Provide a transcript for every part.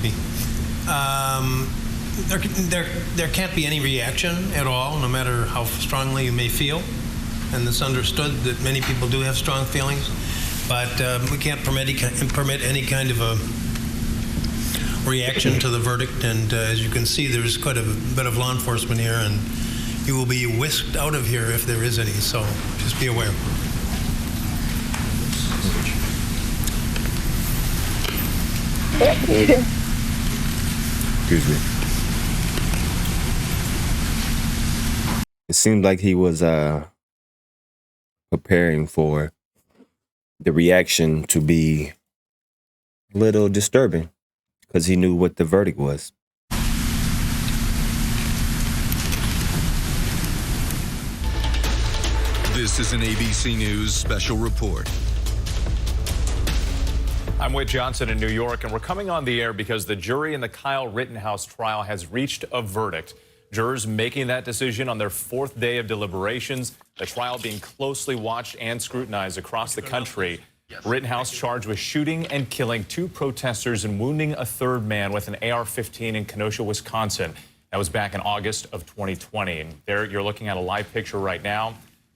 me. There can't be any reaction at all, no matter how strongly you may feel. And it's understood that many people do have strong feelings. But we can't permit any kind of a reaction to the verdict. And as you can see, there's quite a bit of law enforcement here, and you will be whisked out of here if there is any. So just be aware. Excuse me. It seemed like he was preparing for the reaction to be a little disturbing because he knew what the verdict was. This is an ABC News special report. I'm Whit Johnson in New York, and we're coming on the air because the jury in the Kyle Rittenhouse trial has reached a verdict. Jurors making that decision on their fourth day of deliberations, the trial being closely watched and scrutinized across the country. Rittenhouse charged with shooting and killing 2 protesters and wounding a 3rd man with an AR-15 in Kenosha, Wisconsin. That was back in August of 2020. And there you're looking at a live picture right now.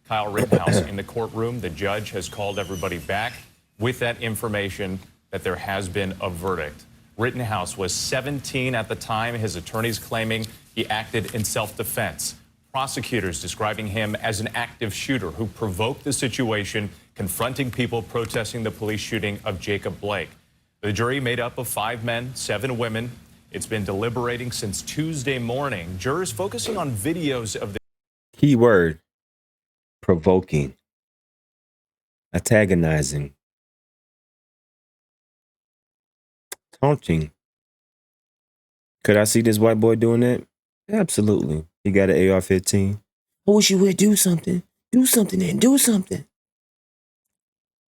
Kyle Rittenhouse in the courtroom. The judge has called everybody back with that information that there has been a verdict. Rittenhouse was 17 at the time. His attorneys claiming he acted in self-defense. Prosecutors describing him as an active shooter who provoked the situation, confronting people protesting the police shooting of Jacob Blake. The jury made up of 5 men, 7 women. It's been deliberating since Tuesday morning. Jurors focusing on videos of the Key word: provoking, antagonizing, taunting. Could I see this white boy doing that? Absolutely. He got an AR-15. I wish you would do something. Do something and do something.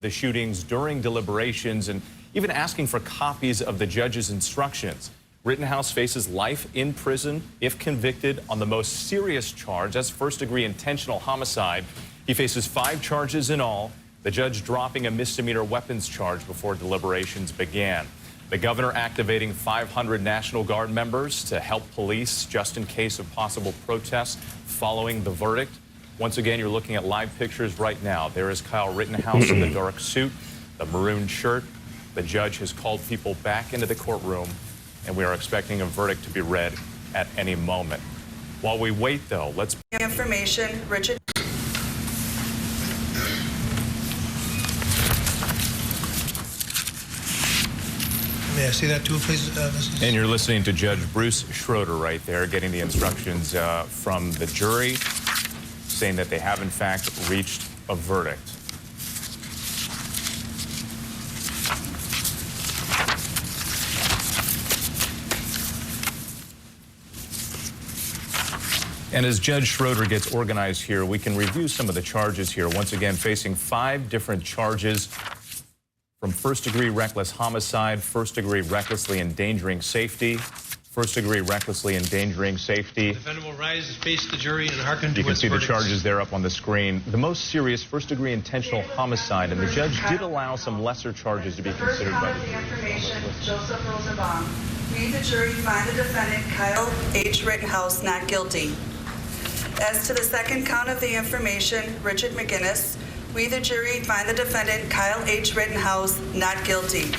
the shootings during deliberations and even asking for copies of the judge's instructions. Rittenhouse faces life in prison if convicted on the most serious charge. That's first-degree intentional homicide. He faces 5 charges in all, the judge dropping a misdemeanor weapons charge before deliberations began. The governor activating 500 National Guard members to help police just in case of possible protests following the verdict. Once again, you're looking at live pictures right now. There is Kyle Rittenhouse in the dark suit, the maroon shirt. The judge has called people back into the courtroom, and we are expecting a verdict to be read at any moment. While we wait, though, let's... Information, Richard. May I see that too, please, Mrs. And you're listening to Judge Bruce Schroeder right there, getting the instructions from the jury, saying that they have, in fact, reached a verdict. And as Judge Schroeder gets organized here, we can review some of the charges here. Once again, facing 5 different charges, from first-degree reckless homicide, first-degree recklessly endangering safety, first-degree recklessly endangering safety. The defendant will rise, face the jury, and hearken to You can its see the verdicts. charges there up on the screen. The most serious first-degree intentional homicide, and the judge did allow some lesser charges to be considered by the jury. Information, Joseph Rosenbaum. We, the jury, find the defendant, Kyle H. Rittenhouse, not guilty. As to the second count of the information, Richard McGinnis, we, the jury, find the defendant, Kyle H. Rittenhouse, not guilty.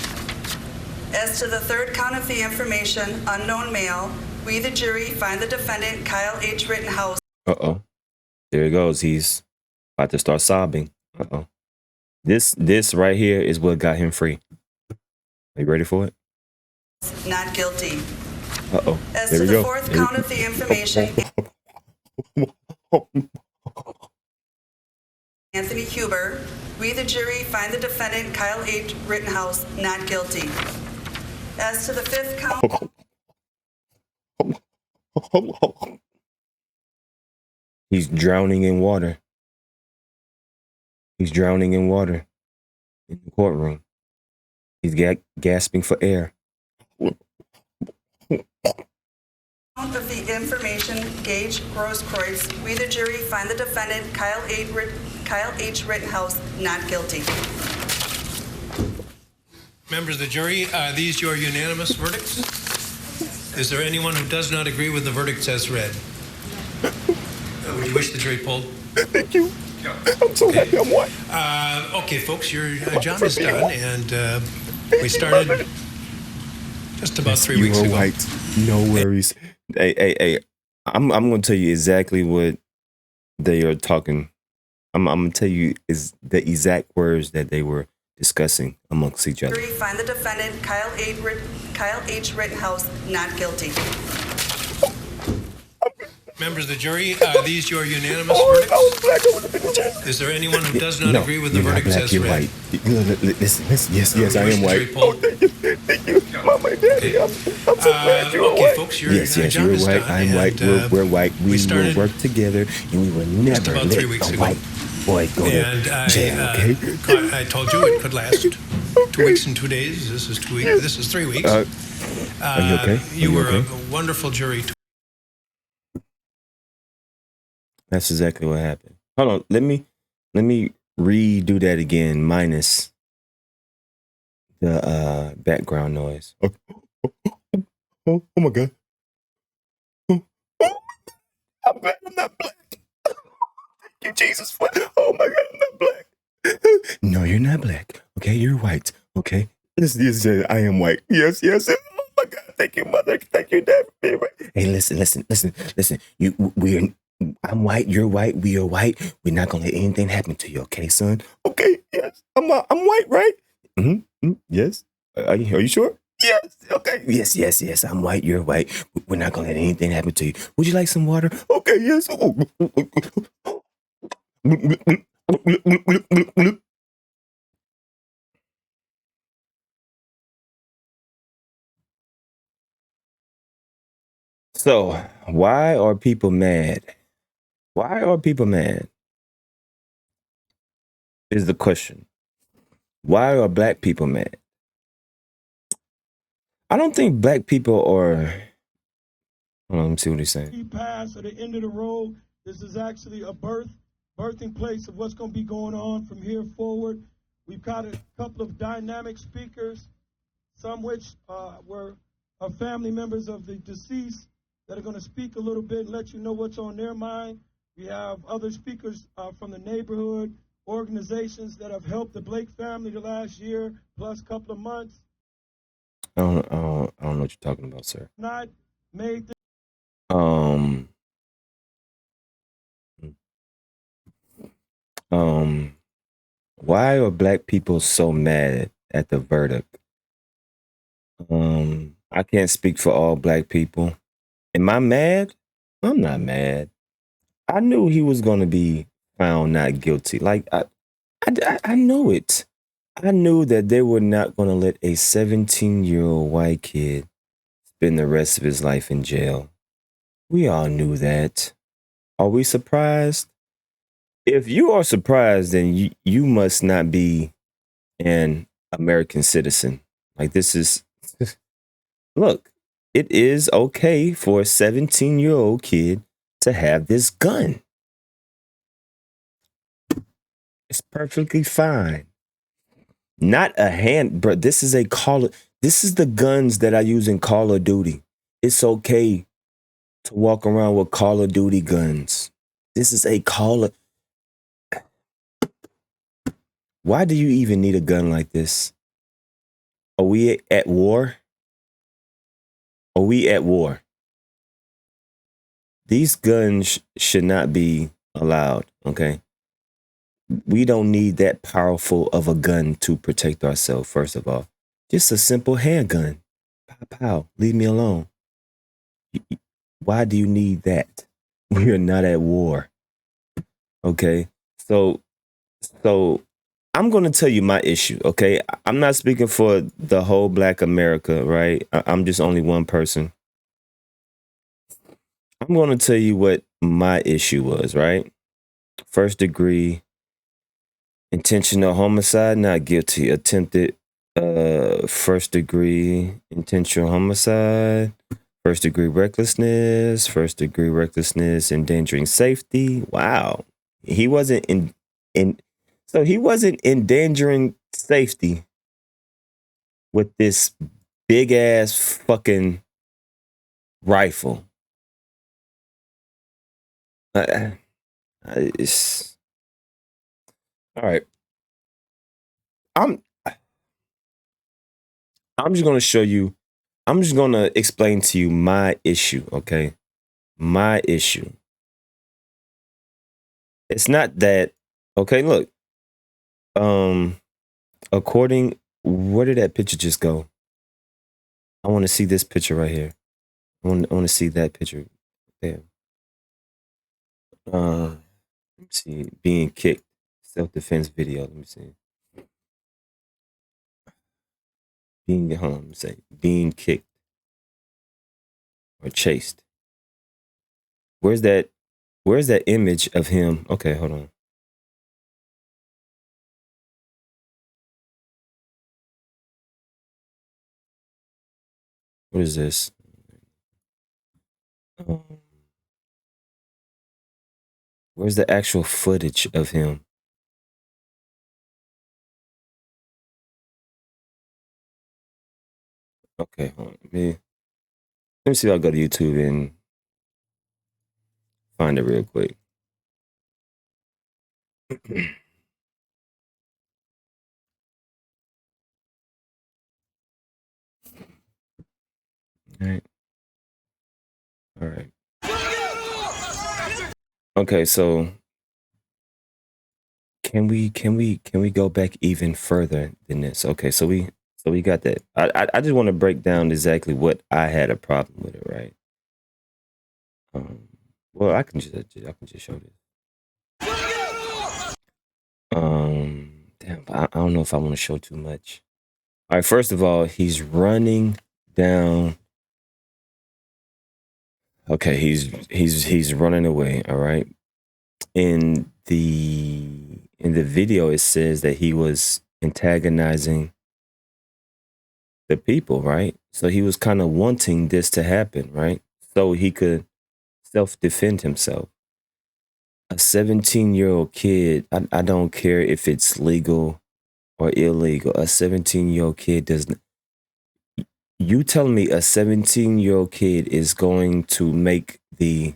As to the third count of the information, unknown male, we, the jury, find the defendant, Kyle H. Rittenhouse. Uh-oh. There he goes. He's about to start sobbing. Uh-oh. This right here is what got him free. Are you ready for it? Not guilty. Uh-oh. As There to we the go. fourth count of the information, Anthony Huber, we, the jury, find the defendant, Kyle H. Rittenhouse, not guilty. As to the fifth count, He's drowning in water. He's drowning in water in the courtroom. He's gasping for air. count of the information, Gage Grosskreutz, we, the jury, find the defendant, Kyle H. Rittenhouse, not guilty. Members of the jury, are these your unanimous verdicts? Is there anyone who does not agree with the verdicts as read? Would you wish the jury polled? Thank you. I'm so happy I'm white. Okay, folks, your job is done, and we started just about 3 weeks You ago. are white. No worries. Hey. I'm going to tell you exactly what they are talking. I'm going to tell you is the exact words that they were discussing amongst each other. Jury find the defendant, Kyle H. Rittenhouse, not guilty. Members of the jury, are these your unanimous verdicts? Is there anyone who does not agree with the verdicts as read? White. Listen. Yes, I am white. Thank you. Mama and Daddy, I'm so glad you're okay, white. folks, your Yes, job you're is white. done, I'm white. and, We're white. We started will work together, and we will never about let 3 weeks a ago. white boy go And to jail. Okay? I told you it could last 2 weeks and 2 days. This is 2 weeks. This is 3 weeks. Are you okay? You were okay? a wonderful jury. That's exactly what happened. Hold on. Let me redo that again, minus the background noise. Oh my God. I'm glad I'm not black. Thank you, Jesus. Oh my God, I'm not black. No, you're not black. Okay, you're white. Okay. Yes, I am white. Yes. Oh my God. Thank you, mother. Thank you, dad, for being white. Hey, listen. I'm white. You're white. We are white. We're not gonna let anything happen to you. Okay, son. Okay. Yes. I'm white, right? Mm-hmm. Yes. Are you sure? Yes. Okay. Yes. I'm white. You're white. We're not gonna let anything happen to you. Would you like some water? Okay. Yes. So, why are people mad? Why are people mad? Is the question. Why are black people mad? I don't think black people are. Hold on, let me see what he's saying. Pass or the end of the road. This is actually a birthing place of what's going to be going on from here forward. We've got a couple of dynamic speakers, some which were family members of the deceased that are going to speak a little bit and let you know what's on their mind. We have other speakers from the neighborhood, organizations that have helped the Blake family the last year plus couple of months. I don't know what you're talking about, sir. Not made. Why are black people so mad at the verdict? I can't speak for all black people. Am I mad? I'm not mad. I knew he was going to be found not guilty. Like, I know it. I knew that they were not going to let a 17-year-old white kid spend the rest of his life in jail. We all knew that. Are we surprised? If you are surprised, then you must not be an American citizen. Like, this is... Look, it is okay for a 17-year-old kid to have this gun. It's perfectly fine. Not a hand, bro. This is the guns that I use in Call of Duty. It's okay to walk around with Call of Duty guns. This is a Why do you even need a gun like this? Are we at war? Are we at war? These guns should not be allowed, okay? We don't need that powerful of a gun to protect ourselves, first of all. Just a simple handgun. Pow, pow. Leave me alone. Why do you need that? We are not at war. Okay? So I'm going to tell you my issue, okay? I'm not speaking for the whole Black America, right? I'm just only one person. I'm going to tell you what my issue was, right? First degree, intentional homicide, not guilty. Attempted first degree intentional homicide, first degree recklessness, endangering safety. Wow. He wasn't so he wasn't endangering safety with this big ass fucking rifle. It's all right. I'm just gonna show you. I'm just gonna explain to you my issue. Okay, my issue. It's not that. Okay, look. According, where did that picture just go? I want to see this picture right here. I want to see that picture there. Let me see. Being kicked. Self-defense video. Let me see. Being kicked or chased. Where's that image of him? Okay, hold on. What is this? Where's the actual footage of him? Okay, hold on. Let me see if I go to YouTube and find it real quick. All right. Okay, so can we go back even further than this? Okay, so we got that. I just want to break down exactly what I had a problem with it, right? Well, I can just show this. Damn, I don't know if I want to show too much. All right, first of all, he's running down. Okay, he's running away. All right. In the video, it says that he was antagonizing the people, right? So he was kind of wanting this to happen, right? So he could self-defend himself. A 17-year-old kid, I don't care if it's legal or illegal. A 17-year-old kid doesn't. You telling me a 17-year-old kid is going to make the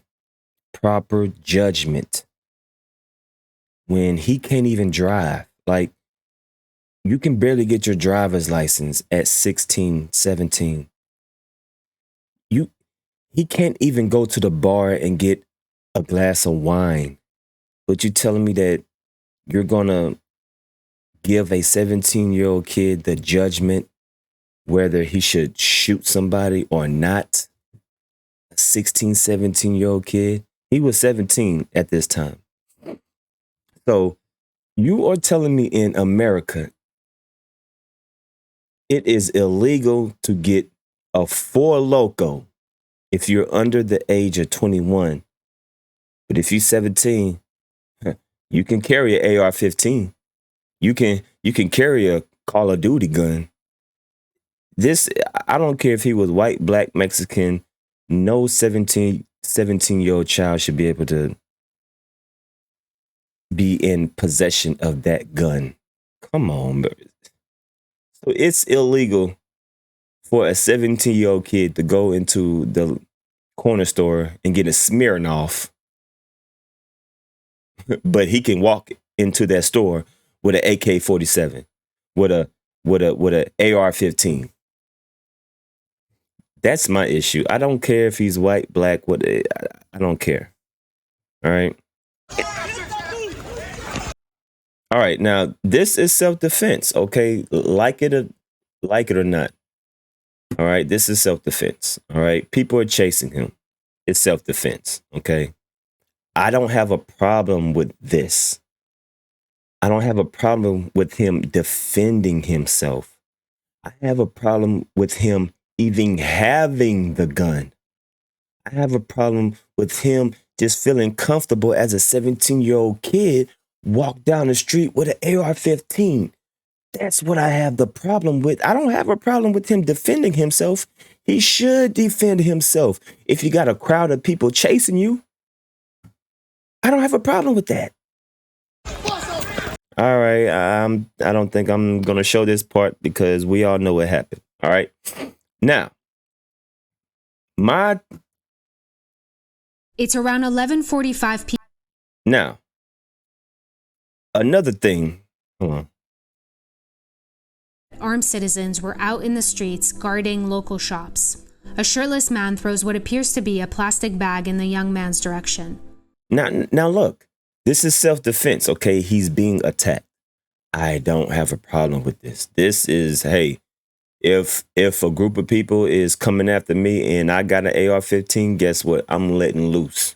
proper judgment when he can't even drive? Like, you can barely get your driver's license at 16, 17. He can't even go to the bar and get a glass of wine. But you telling me that you're gonna give a 17-year-old kid the judgment whether he should shoot somebody or not? A 16, 17-year-old kid. He was 17 at this time. So you are telling me in America, it is illegal to get a Four Loko if you're under the age of 21. But if you're 17, you can carry an AR-15. You can carry a Call of Duty gun. This, I don't care if he was white, black, Mexican. No 17-year-old child should be able to be in possession of that gun. Come on, bro. So it's illegal for a 17-year-old kid to go into the corner store and get a Smirnoff, but he can walk into that store with an AK-47, with a AR-15. That's my issue. I don't care if he's white, black, what. I don't care. All right. All right. Now, this is self-defense. Okay, like it or not. All right. This is self-defense. All right. People are chasing him. It's self-defense. Okay. I don't have a problem with this. I don't have a problem with him defending himself. I have a problem with him even having the gun. I have a problem with him just feeling comfortable as a 17-year-old kid walk down the street with an AR-15. That's what I have the problem with. I don't have a problem with him defending himself. He should defend himself. If you got a crowd of people chasing you, I don't have a problem with that. All right, I don't think I'm going to show this part because we all know what happened. All right. Now, My It's around 11:45 p.m. now another thing. Hold on. Armed citizens were out in the streets guarding local shops. A shirtless man throws what appears to be a plastic bag in the young man's direction. Now look. This is self-defense, okay? He's being attacked. I don't have a problem with this. This is, hey, if a group of people is coming after me and I got an AR-15, guess what? I'm letting loose.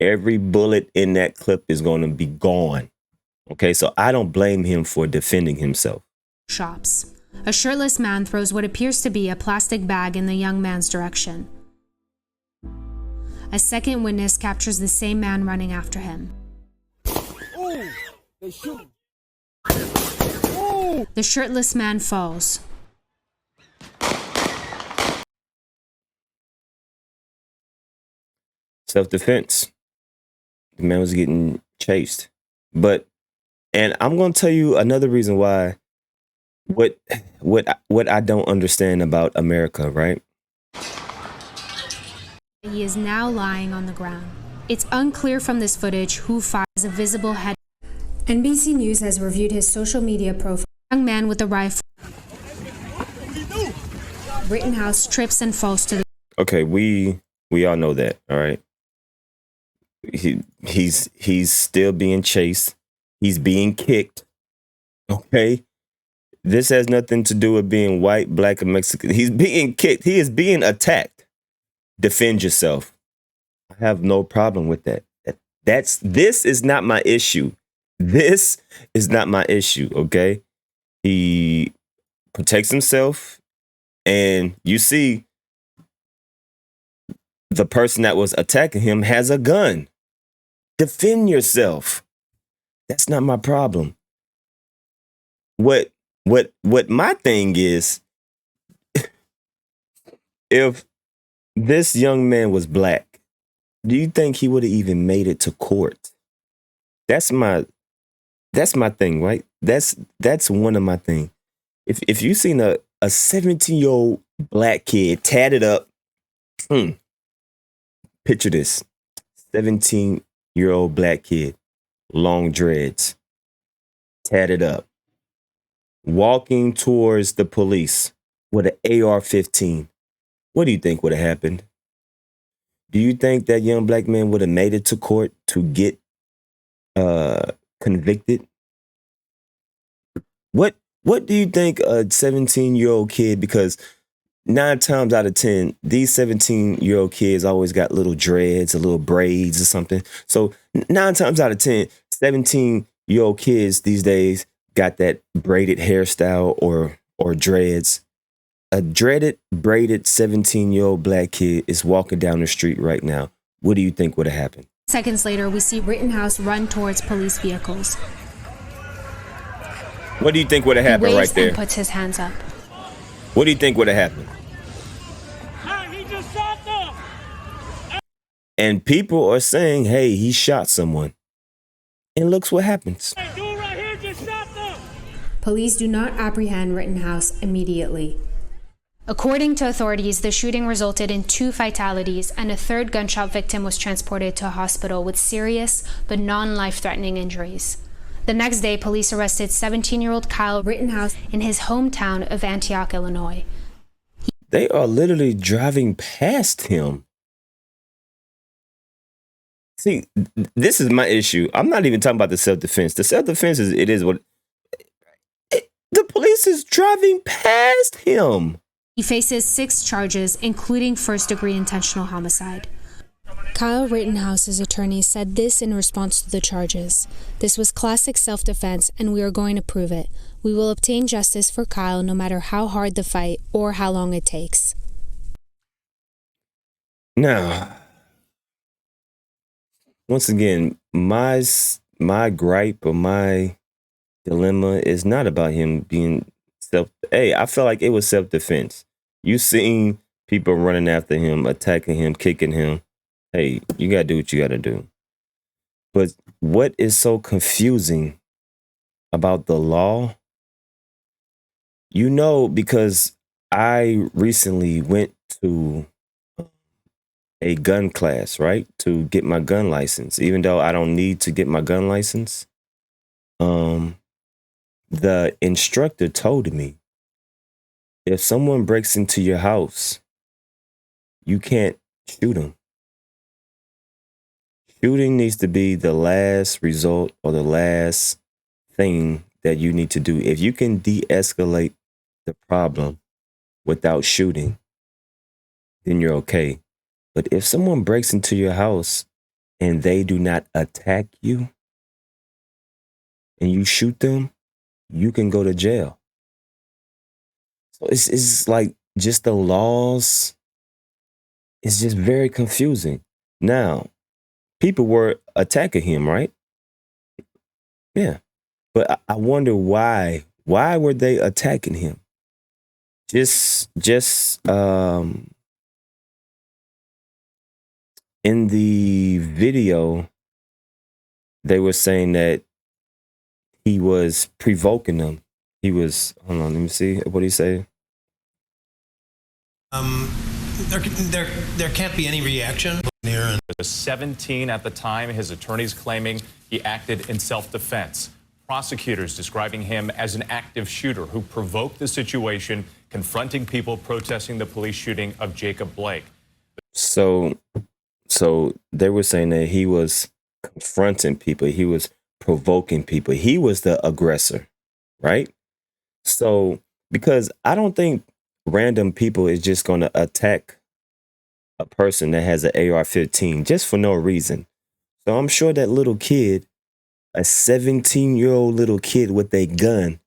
Every bullet in that clip is going to be gone. Okay, so I don't blame him for defending himself. Shops. A shirtless man throws what appears to be a plastic bag in the young man's direction. A second witness captures the same man running after him. Oh, they shoot. The shirtless man falls. Self-defense. The man was getting chased. And I'm going to tell you another reason why what I don't understand about America, right? He is now lying on the ground. It's unclear from this footage who fires a visible head. NBC News has reviewed his social media profile. A young man with a rifle. Rittenhouse trips and falls to the... Okay, we all know that, all right? He's still being chased. He's being kicked. Okay? This has nothing to do with being white, black, or Mexican. He's being kicked. He is being attacked. Defend yourself. I have no problem with that. This is not my issue. This is not my issue, okay? He protects himself, and you see the person that was attacking him has a gun. Defend yourself. That's not my problem. What my thing is, if this young man was black, do you think he would have even made it to court? That's my thing, right? That's one of my things. If you seen a 17-year-old black kid tatted up, picture this: 17-year-old black kid, long dreads, tatted up, walking towards the police with an AR-15. What do you think would have happened? Do you think that young black man would have made it to court to get convicted? What do you think a 17-year-old kid, because 9 times out of 10, these 17-year-old kids always got little dreads or little braids or something. So 9 times out of 10, 17-year-old kids these days got that braided hairstyle or dreads. A braided 17-year-old black kid is walking down the street right now. What do you think would have happened? Seconds later, we see Rittenhouse run towards police vehicles. What do you think would have happened right there? And puts his hands up. What do you think would have happened? He just shot them. And people are saying, hey, he shot someone. And looks what happens. Hey, dude right here just shot them. Police do not apprehend Rittenhouse immediately. According to authorities, the shooting resulted in 2 fatalities, and a 3rd gunshot victim was transported to a hospital with serious but non-life-threatening injuries. The next day, police arrested 17-year-old Kyle Rittenhouse in his hometown of Antioch, Illinois. They are literally driving past him. See, this is my issue. I'm not even talking about the self-defense. The self-defense is what... The police is driving past him. He faces 6 charges, including first-degree intentional homicide. Kyle Rittenhouse's attorney said this in response to the charges. This was classic self-defense, and we are going to prove it. We will obtain justice for Kyle no matter how hard the fight or how long it takes. Now, once again, my gripe or my dilemma is not about him being Hey, I felt like it was self-defense. You seen people running after him, attacking him, kicking him. Hey, you got to do what you got to do. But what is so confusing about the law? You know, because I recently went to a gun class, right? To get my gun license, even though I don't need to get my gun license. The instructor told me, if someone breaks into your house, you can't shoot them. Shooting needs to be the last result or the last thing that you need to do. If you can de-escalate the problem without shooting, then you're okay. But if someone breaks into your house and they do not attack you and you shoot them, you can go to jail. So it's like just the laws. It's just very confusing. Now, people were attacking him, right? Yeah. But I wonder why. Why were they attacking him? Just in the video, they were saying that he was provoking them. He was, hold on, let me see what he said. There can't be any reaction here. And He was 17 at the time. His attorneys claiming he acted in self-defense. Prosecutors describing him as an active shooter who provoked the situation, confronting people protesting the police shooting of Jacob Blake. So they were saying that he was confronting people. He was provoking people. He was the aggressor, right? So, because I don't think random people is just going to attack a person that has an AR-15 just for no reason. So I'm sure that little kid, a 17-year-old little kid with a gun,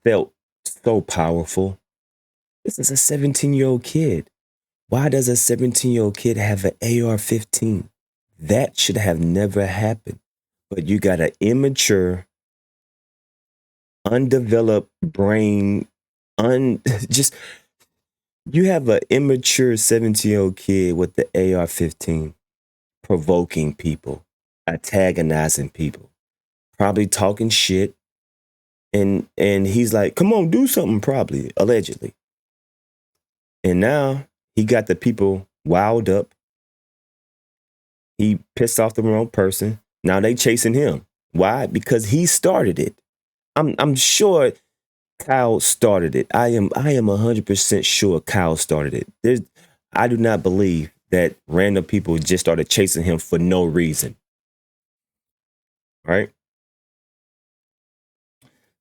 felt so powerful. This is a 17-year-old kid. Why does a 17-year-old kid have an AR-15? That should have never happened. But you got an immature, undeveloped brain, you have an immature 17-year-old kid with the AR-15 provoking people, antagonizing people, probably talking shit. And he's like, come on, do something, probably, allegedly. And now he got the people wild up. He pissed off the wrong person. Now they chasing him. Why? Because he started it. I'm sure Kyle started it. I am 100% sure Kyle started it. I do not believe that random people just started chasing him for no reason. Right?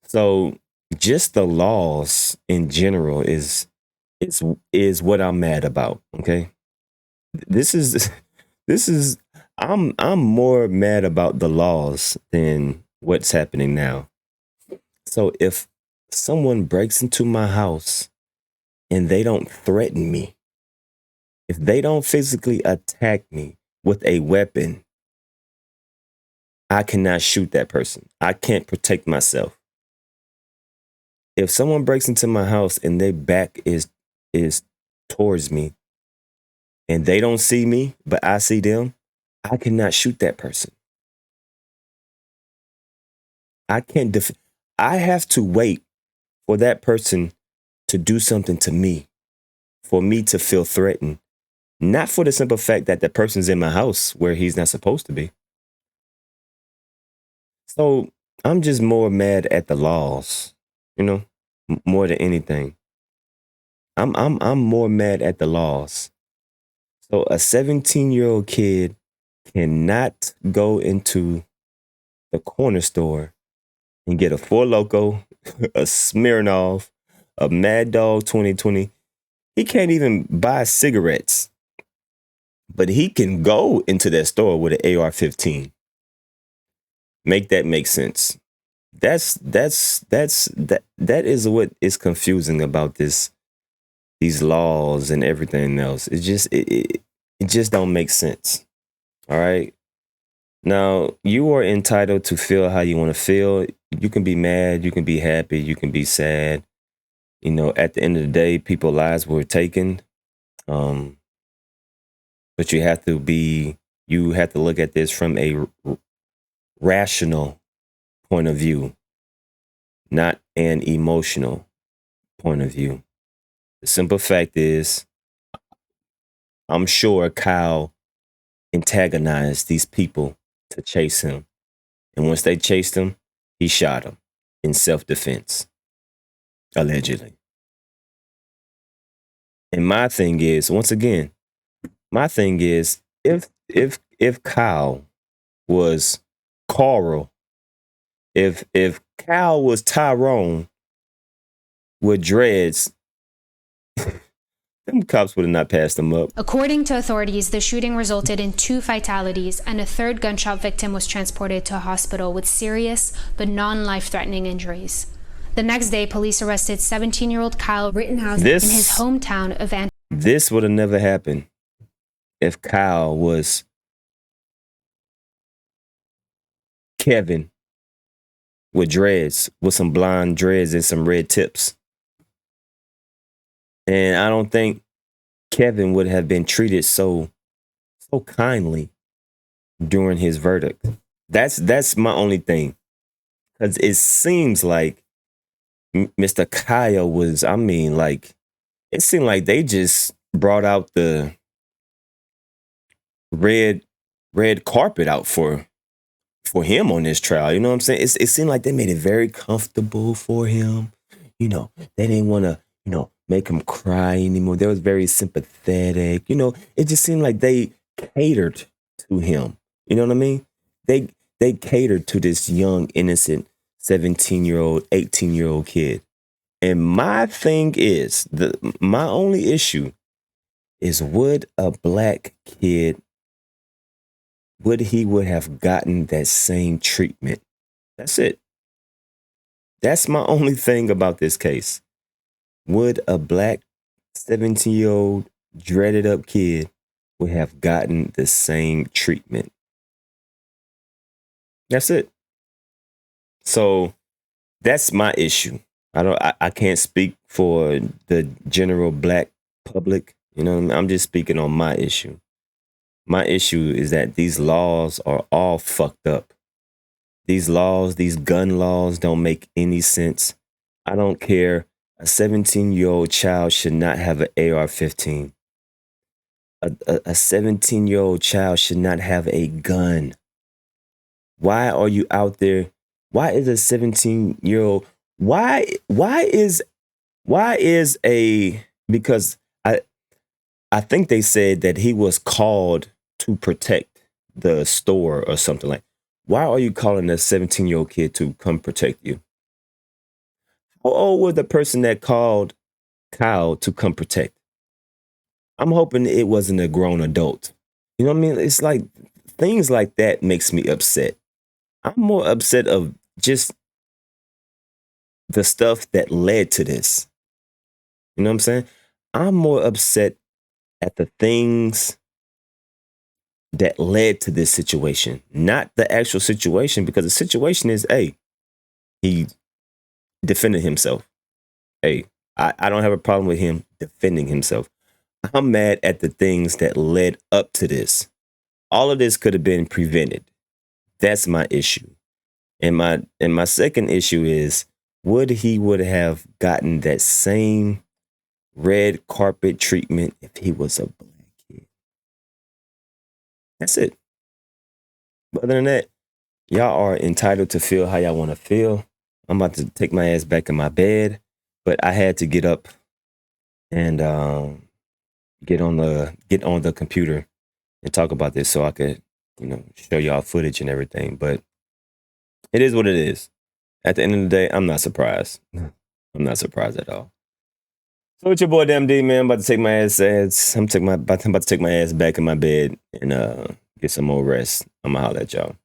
So just the laws in general is what I'm mad about. Okay. This is I'm more mad about the laws than what's happening now. So if someone breaks into my house and they don't threaten me, if they don't physically attack me with a weapon, I cannot shoot that person. I can't protect myself. If someone breaks into my house and their back is towards me and they don't see me, but I see them, I cannot shoot that person. I can't I have to wait for that person to do something to me, for me to feel threatened. Not for the simple fact that the person's in my house where he's not supposed to be. So I'm just more mad at the laws, more than anything. I'm more mad at the laws. So a 17-year-old kid cannot go into the corner store and get a Four Loko, a Smirnoff, a Mad Dog 2020. He can't even buy cigarettes, but he can go into that store with an AR-15. Make that make sense. That is what is confusing about these laws and everything else. It just don't make sense. All right. Now, you are entitled to feel how you want to feel. You can be mad, you can be happy, you can be sad. At the end of the day, people's lives were taken. But you have to look at this from a rational point of view, not an emotional point of view. The simple fact is, I'm sure Kyle antagonized these people to chase him. And once they chased him, he shot him in self-defense, allegedly. And my thing is, once again, if Kyle was Carl, if Kyle was Tyrone with dreads, them cops would have not passed him up. According to authorities, the shooting resulted in 2 fatalities, and a third gunshot victim was transported to a hospital with serious but non-life-threatening injuries. The next day, police arrested 17-year-old Kyle Rittenhouse in his hometown of This would have never happened if Kyle was Kevin with dreads, with some blonde dreads and some red tips. And I don't think Kevin would have been treated so kindly during his verdict. That's my only thing. Because it seems like Mr. Kyle was, it seemed like they just brought out the red carpet out for him on this trial. You know what I'm saying? It seemed like they made it very comfortable for him. You know, they didn't want to, make him cry anymore. They was very sympathetic. It just seemed like they catered to him. You know what I mean? They catered to this young, innocent 17-year-old, 18-year-old kid. And my thing is, my only issue is, would a black kid, would have gotten that same treatment? That's it. That's my only thing about this case. Would a black 17-year-old dreaded up kid would have gotten the same treatment? That's it. So that's my issue. I can't speak for the general black public. I'm just speaking on my issue. My issue is that these laws are all fucked up. These laws, these gun laws, don't make any sense. I don't care. A 17-year-old child should not have an AR-15. A 17-year-old child should not have a gun. Why are you out there? Why is a 17-year-old? Why is because I think they said that he was called to protect the store or something like. Why are you calling a 17-year-old kid to come protect you? How old was the person that called Kyle to come protect? I'm hoping it wasn't a grown adult. You know what I mean? It's like things like that makes me upset. I'm more upset of just the stuff that led to this. You know what I'm saying? I'm more upset at the things that led to this situation, not the actual situation, because the situation is, he defended himself. I don't have a problem with him defending himself. I'm mad at the things that led up to this. All of this could have been prevented. That's my issue. And my second issue is, would have gotten that same red carpet treatment if he was a black kid? That's it. But other than that, y'all are entitled to feel how y'all want to feel. I'm about to take my ass back in my bed, but I had to get up and get on the computer and talk about this so I could, show y'all footage and everything. But it is what it is. At the end of the day, I'm not surprised. I'm not surprised at all. So it's your boy DMD, man. I'm about to take my ass. I'm about to take my ass back in my bed and get some more rest. I'm gonna holler at y'all.